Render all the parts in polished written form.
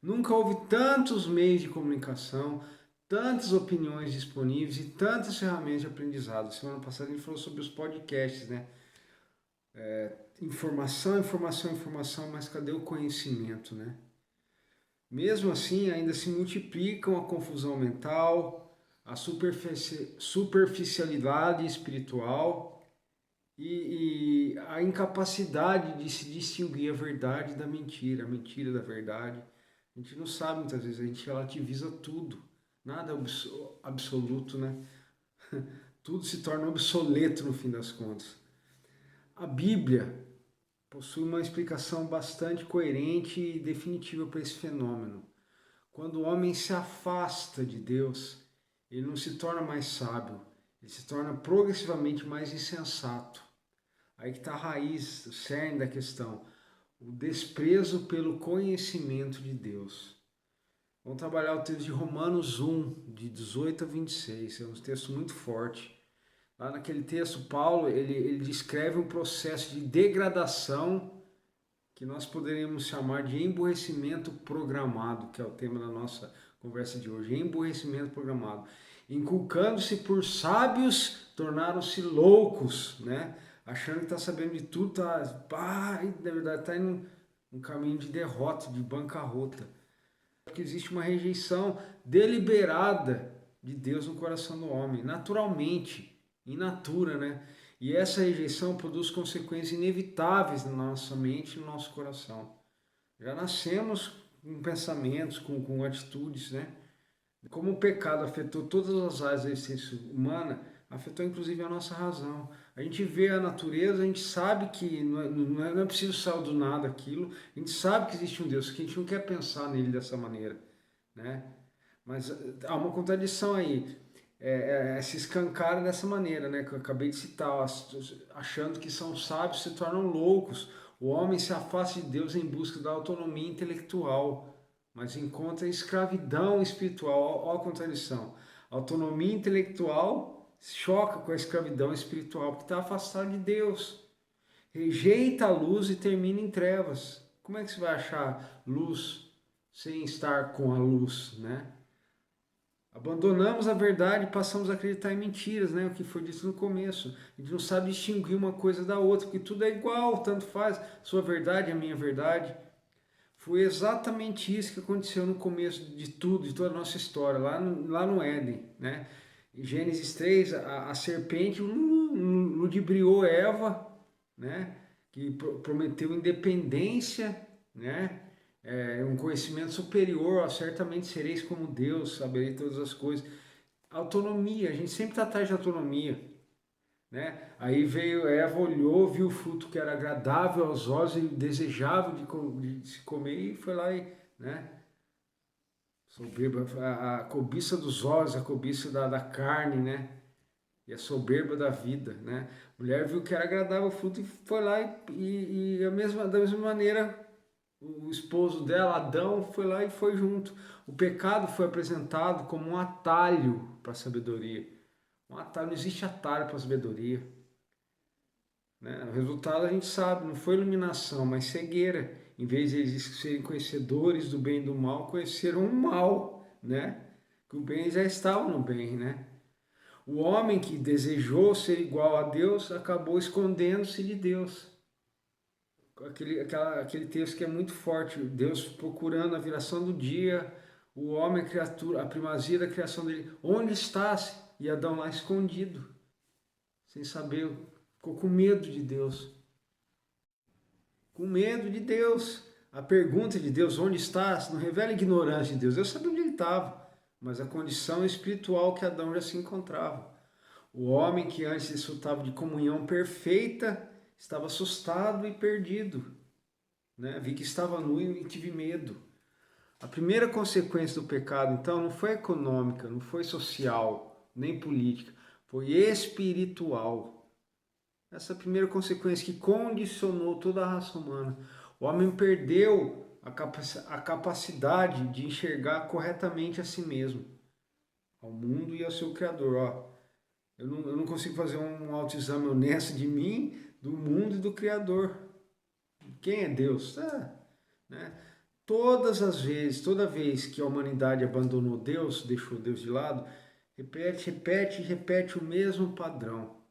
Nunca houve tantos meios de comunicação, tantas opiniões disponíveis e tantas ferramentas de aprendizado. Semana passada a gente falou sobre os podcasts, né? Informação, informação, informação, mas cadê o conhecimento, né? Mesmo assim, ainda se multiplicam a confusão mental, a superficialidade espiritual e a incapacidade de se distinguir a verdade da mentira, a mentira da verdade. A gente não sabe muitas vezes, a gente relativiza tudo, nada é absoluto, né? Tudo se torna obsoleto no fim das contas. A Bíblia possui uma explicação bastante coerente e definitiva para esse fenômeno. Quando o homem se afasta de Deus, ele não se torna mais sábio, ele se torna progressivamente mais insensato. Aí que está a raiz, o cerne da questão, o desprezo pelo conhecimento de Deus. Vamos trabalhar o texto de Romanos 1, de 18 a 26, é um texto muito forte. Lá naquele texto, Paulo ele descreve um processo de degradação que nós poderíamos chamar de emburrecimento programado, que é o tema da nossa conversa de hoje, emburrecimento programado. Inculcando-se por sábios, tornaram-se loucos, né? Achando que está sabendo de tudo, na verdade está em um caminho de derrota, de bancarrota. Porque existe uma rejeição deliberada de Deus no coração do homem, naturalmente, in natura, né? E essa rejeição produz consequências inevitáveis na nossa mente e no nosso coração. Já nascemos com pensamentos, com atitudes, né? Como o pecado afetou todas as áreas da existência humana, afetou inclusive a nossa razão. A gente vê a natureza, a gente sabe que não é preciso sair do nada aquilo, a gente sabe que existe um Deus, que a gente não quer pensar nele dessa maneira, né? Mas há uma contradição aí, se escancara dessa maneira, né? Que eu acabei de citar, achando que são sábios se tornam loucos. O homem se afasta de Deus em busca da autonomia intelectual, mas encontra escravidão espiritual. Olha a contradição. A autonomia intelectual choca com a escravidão espiritual, porque está afastado de Deus. Rejeita a luz e termina em trevas. Como é que você vai achar luz sem estar com a luz, né? Abandonamos a verdade e passamos a acreditar em mentiras, né? O que foi dito no começo. A gente não sabe distinguir uma coisa da outra, porque tudo é igual, tanto faz. Sua verdade é a minha verdade. Foi exatamente isso que aconteceu no começo de tudo, de toda a nossa história, lá no Éden, né? Em Gênesis 3, a serpente ludibriou Eva, né? Que prometeu independência, né? Um conhecimento superior, ó, certamente sereis como Deus, sabereis todas as coisas. Autonomia, a gente sempre está atrás de autonomia, né? Aí veio Eva, olhou, viu o fruto que era agradável aos olhos e desejável de se comer e foi lá e, né? Soberba, a cobiça dos olhos, a cobiça da carne, né? E a soberba da vida, né? A mulher viu que era agradável o fruto e foi lá da mesma maneira o esposo dela, Adão, foi lá e foi junto. O pecado foi apresentado como um atalho para a sabedoria. Um atalho, não existe atalho para a sabedoria. Né? O resultado a gente sabe, não foi iluminação, mas cegueira. Em vez de eles serem conhecedores do bem e do mal, conheceram o mal, né? Que o bem já estava no bem, né? O homem que desejou ser igual a Deus acabou escondendo-se de Deus. Aquele texto que é muito forte, Deus procurando a viração do dia, o homem, a criatura, a primazia da criação dele. Onde estás? E Adão lá escondido, sem saber, ficou com medo de Deus. Com medo de Deus. A pergunta de Deus, onde estás, não revela a ignorância de Deus. Eu sabia onde ele estava, mas a condição espiritual que Adão já se encontrava. O homem que antes desfrutava de comunhão perfeita estava assustado e perdido. Né? Vi que estava nu e tive medo. A primeira consequência do pecado, então, não foi econômica, não foi social, nem política, foi espiritual. Essa primeira consequência que condicionou toda a raça humana. O homem perdeu a capacidade de enxergar corretamente a si mesmo, ao mundo e ao seu Criador. Ó, eu não consigo fazer um autoexame honesto de mim, do mundo e do Criador. Quem é Deus? Né? Toda vez que a humanidade abandonou Deus, deixou Deus de lado, repete o mesmo padrão.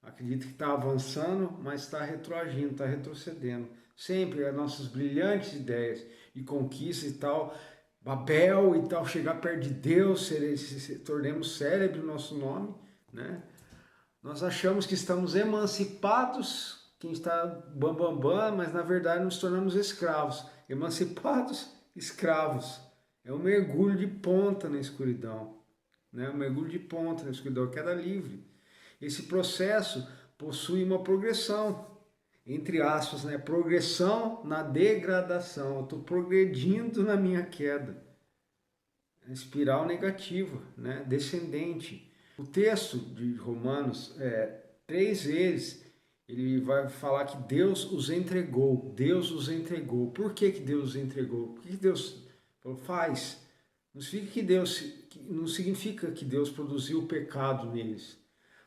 Acredita que está avançando, mas está retroagindo, está retrocedendo. Sempre as nossas brilhantes ideias e conquistas e tal, Babel e tal, chegar perto de Deus, tornemos célebre o nosso nome, né? Nós achamos que estamos emancipados, quem está bam, mas na verdade nos tornamos escravos. Emancipados, escravos. É um mergulho de ponta na escuridão, né? Um mergulho de ponta na escuridão, queda livre. Esse processo possui uma progressão, entre aspas, né? Progressão na degradação. Eu estou progredindo na minha queda. Espiral negativa, né? Descendente. O texto de Romanos, 3 vezes, ele vai falar que Deus os entregou. Deus os entregou. Por que Deus os entregou? Por que Deus falou, faz? Não significa que Deus produziu o pecado neles,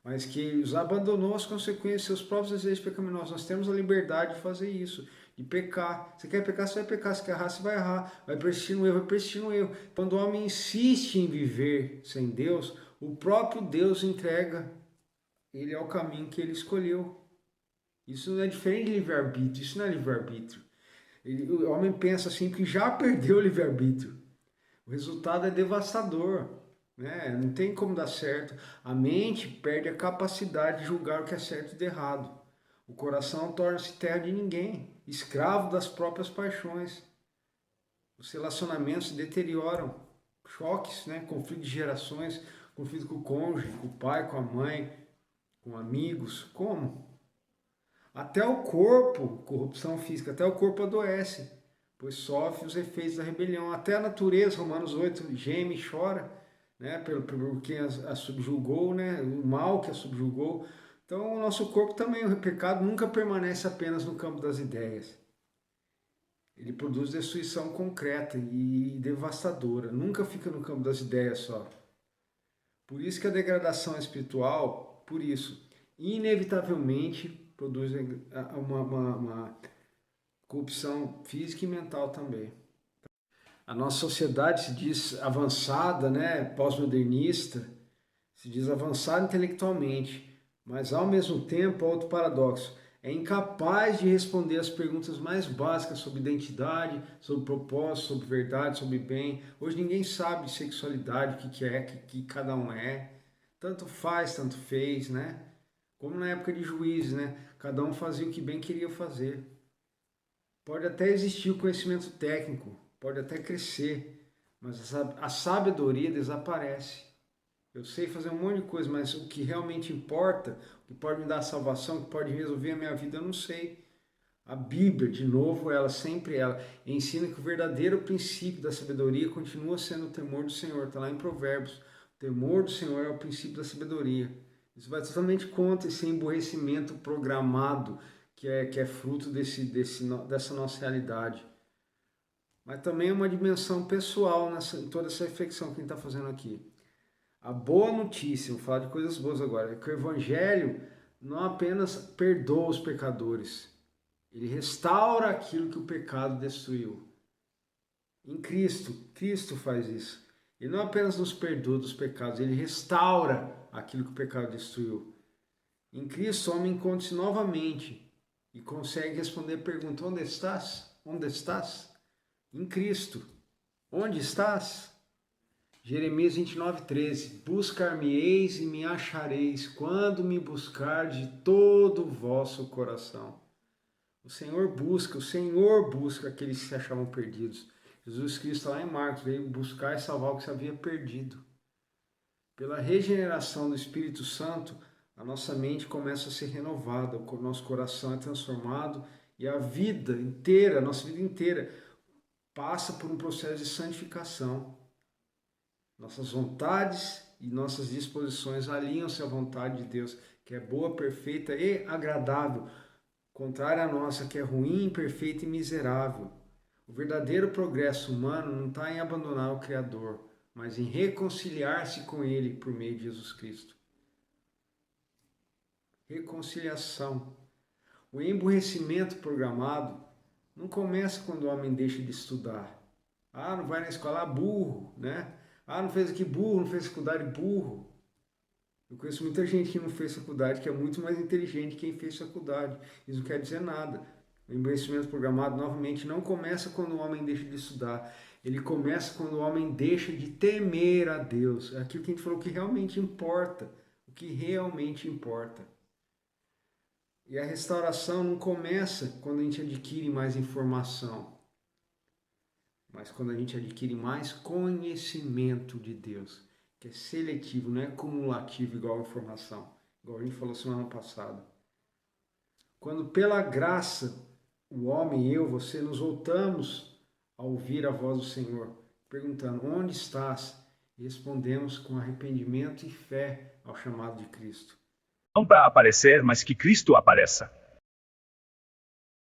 mas que os abandonou as consequências, seus próprios desejos pecaminosos. Nós temos a liberdade de fazer isso, de pecar. Você quer pecar, você vai pecar. Se quer errar, você vai errar. Vai persistir no erro, vai persistir no erro. Quando o homem insiste em viver sem Deus, o próprio Deus entrega ele ao caminho que ele escolheu. Isso não é diferente de livre-arbítrio, isso não é livre-arbítrio. O homem pensa assim que já perdeu o livre-arbítrio. O resultado é devastador, né? Não tem como dar certo. A mente perde a capacidade de julgar o que é certo e de errado. O coração torna-se terra de ninguém, escravo das próprias paixões. Os relacionamentos se deterioram, choques, né? Conflito de gerações, conflito com o cônjuge, com o pai, com a mãe, com amigos. Como? Até o corpo, corrupção física, até o corpo adoece, pois sofre os efeitos da rebelião. Até a natureza, Romanos 8, geme e chora, né, por quem a subjugou, né, o mal que a subjugou. Então, o nosso corpo também, o pecado nunca permanece apenas no campo das ideias. Ele produz destruição concreta e devastadora, nunca fica no campo das ideias só. Por isso que a degradação espiritual, por isso, inevitavelmente produz uma corrupção física e mental também. A nossa sociedade se diz avançada, né, pós-modernista, se diz avançada intelectualmente, mas ao mesmo tempo, outro paradoxo, é incapaz de responder as perguntas mais básicas sobre identidade, sobre propósito, sobre verdade, sobre bem. Hoje ninguém sabe sexualidade, o que é, o que cada um é. Tanto faz, tanto fez, né? Como na época de juízes, né? Cada um fazia o que bem queria fazer. Pode até existir o conhecimento técnico, pode até crescer, mas a sabedoria desaparece. Eu sei fazer um monte de coisa, mas o que realmente importa, o que pode me dar salvação, o que pode resolver a minha vida, eu não sei. A Bíblia, de novo, ela ensina que o verdadeiro princípio da sabedoria continua sendo o temor do Senhor. Está lá em Provérbios. O temor do Senhor é o princípio da sabedoria. Isso vai totalmente contra esse emborrecimento programado que é fruto dessa nossa realidade. Mas também é uma dimensão pessoal em toda essa reflexão que a gente está fazendo aqui. A boa notícia, vou falar de coisas boas agora, é que o Evangelho não apenas perdoa os pecadores, ele restaura aquilo que o pecado destruiu. Em Cristo, Cristo faz isso. Ele não apenas nos perdoa dos pecados, ele restaura aquilo que o pecado destruiu. Em Cristo, o homem encontra-se novamente e consegue responder a pergunta: onde estás? Onde estás? Em Cristo. Onde estás? Jeremias 29:13. Buscar-me-eis e me achareis quando me buscar de todo o vosso coração. O Senhor busca aqueles que se achavam perdidos. Jesus Cristo, lá em Marcos, veio buscar e salvar o que se havia perdido. Pela regeneração do Espírito Santo, a nossa mente começa a ser renovada, o nosso coração é transformado e a vida inteira, a nossa vida inteira, passa por um processo de santificação. Nossas vontades e nossas disposições alinham-se à vontade de Deus, que é boa, perfeita e agradável, contrária à nossa, que é ruim, imperfeita e miserável. O verdadeiro progresso humano não está em abandonar o Criador, mas em reconciliar-se com Ele por meio de Jesus Cristo. Reconciliação. O emburrecimento programado não começa quando o homem deixa de estudar. Ah, não vai na escola, burro, né? Ah, não fez aqui burro, não fez faculdade, burro. Eu conheço muita gente que não fez faculdade, que é muito mais inteligente que quem fez faculdade. Isso não quer dizer nada. O emagrecimento programado, novamente, não começa quando o homem deixa de estudar. Ele começa quando o homem deixa de temer a Deus. É aquilo que a gente falou que realmente importa. O que realmente importa. E a restauração não começa quando a gente adquire mais informação, mas quando a gente adquire mais conhecimento de Deus, que é seletivo, não é cumulativo igual a informação, igual a gente falou semana passada. Quando pela graça, o homem, eu, você, nos voltamos a ouvir a voz do Senhor, perguntando, onde estás? E respondemos com arrependimento e fé ao chamado de Cristo. Não para aparecer, mas que Cristo apareça.